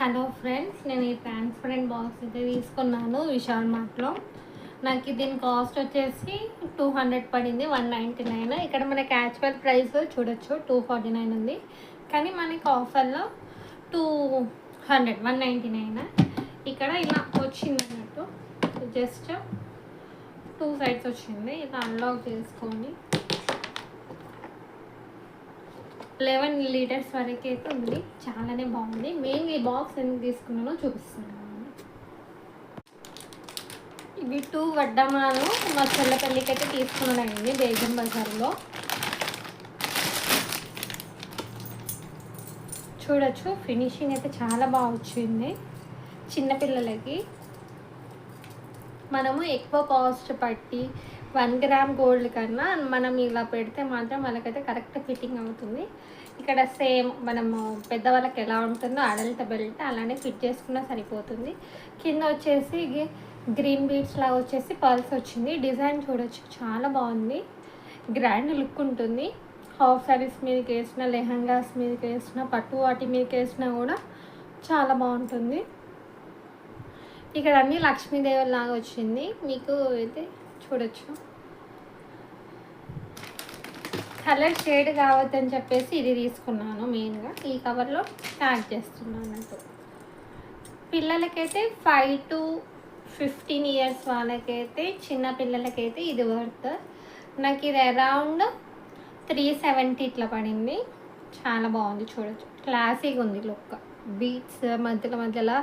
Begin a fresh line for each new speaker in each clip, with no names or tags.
Hello friends, నేను ఈ transparent box అయితే తీసుకున్నాను విశాల్ మార్ట్లో. నాకు దీని కాస్ట్ వచ్చేసి 200 పడింది, 199. ఇక్కడ మనకి యాక్చువల్ ప్రైస్ చూడొచ్చు 249 ఉంది, కానీ మనకి ఆఫర్లో 199. ఇక్కడ ఇలా వచ్చింది అన్నట్టు, జస్ట్ 2 సైడ్స్ వచ్చింది. ఇలా అన్లాక్ చేసుకొని 11 లీటర్స్ వరకు అయితే ఉంది. చాలానే బాగుంది. మెయిన్ ఈ బాక్స్ ఎందుకు తీసుకున్నానో చూపిస్తున్నాను. ఇవి 2 వడ్డమాలు మా చెల్లపల్లికి అయితే తీసుకున్నానండి బేగం బజార్లో. చూడొచ్చు, ఫినిషింగ్ అయితే చాలా బాగా వచ్చింది. చిన్నపిల్లలకి మనము ఎక్కువ కాస్ట్ పట్టి 1 గ్రామ్ గోల్డ్ కన్నా మనం ఇలా పెడితే మాత్రం వాళ్ళకైతే కరెక్ట్ ఫిట్టింగ్ అవుతుంది. ఇక్కడ సేమ్ మనము పెద్దవాళ్ళకి ఎలా ఉంటుందో అడల్ట్ బెల్ట్ అలానే ఫిట్ చేసుకున్నా సరిపోతుంది. కింద వచ్చేసి గ్రీన్ బీడ్స్ లాగా వచ్చేసి పర్ల్స్ వచ్చింది. డిజైన్ చూడొచ్చు, చాలా బాగుంది. గ్రాండ్ లుక్ ఉంటుంది. హాఫ్ సారీస్ మీదకి వేసిన, లెహంగాస్ మీదకి వేసిన, పట్టు వాటి మీదకి వేసినా కూడా చాలా బాగుంటుంది. ఇక్కడ అన్నీ లక్ష్మీదేవి లాగా వచ్చింది. మీకు అయితే చూడొచ్చు, కలర్ షేడ్ కావద్దని చెప్పేసి ఇది తీసుకున్నాను. మెయిన్గా ఈ కవర్లో ప్యాక్ చేస్తున్నాను అన్నట్టు. పిల్లలకైతే 5 to 15 ఇయర్స్ వాళ్ళకైతే, చిన్న పిల్లలకైతే ఇది వర్త్. నాకు ఇది అరౌండ్ 370 ఇట్లా పడింది. చాలా బాగుంది. చూడొచ్చు, క్లాసీగా ఉంది లుక్. బీట్స్ మధ్యలో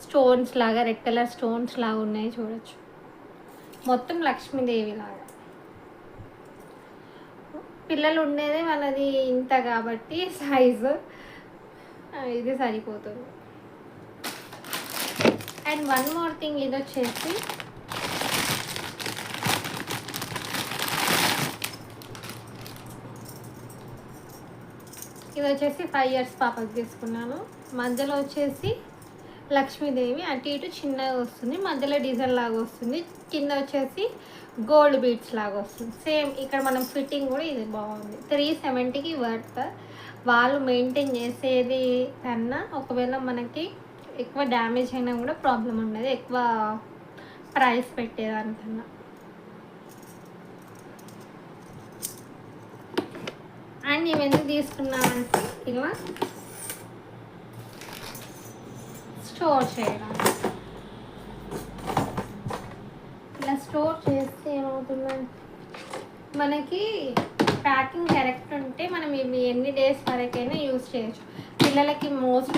స్టోన్స్ లాగా, రెడ్ కలర్ స్టోన్స్ లాగా ఉన్నాయి. చూడొచ్చు, మొత్తం లక్ష్మీదేవి లాగా. పిల్లలు ఉండేదే వాళ్ళది ఇంత కాబట్టి సైజు ఇది సరిపోతుంది. అండ్ వన్ మోర్ థింగ్, ఇది వచ్చేసి ఇది వచ్చేసి 5 ఇయర్స్ పాపకి తీసుకున్నాను. మధ్యలో వచ్చేసి లక్ష్మీదేవి అటు ఇటు చిన్నగా వస్తుంది, మధ్యలో డిజైన్ లాగా వస్తుంది. కింద వచ్చేసి గోల్డ్ బీడ్స్ లాగా వస్తుంది. సేమ్ ఇక్కడ మనం ఫిట్టింగ్ కూడా ఇది బాగుంది. 370కి వర్త్. వాళ్ళు మెయింటైన్ చేసేది కన్నా ఒకవేళ మనకి ఎక్కువ డ్యామేజ్ అయినా కూడా ప్రాబ్లం ఉండదు, ఎక్కువ ప్రైస్ పెట్టేదానికన్నా. అండ్ ఇవి ఎందుకు తీసుకున్నామంటే ఇలా స్టోర్ చేయడానికి. ఇలా స్టోర్ చేస్తే ఏమవుతుందంటే మనకి ప్యాకింగ్ కరెక్ట్ ఉంటే మనం ఇవి ఎన్ని డేస్ వరకైనా యూజ్ చేయొచ్చు. పిల్లలకి మోస్ట్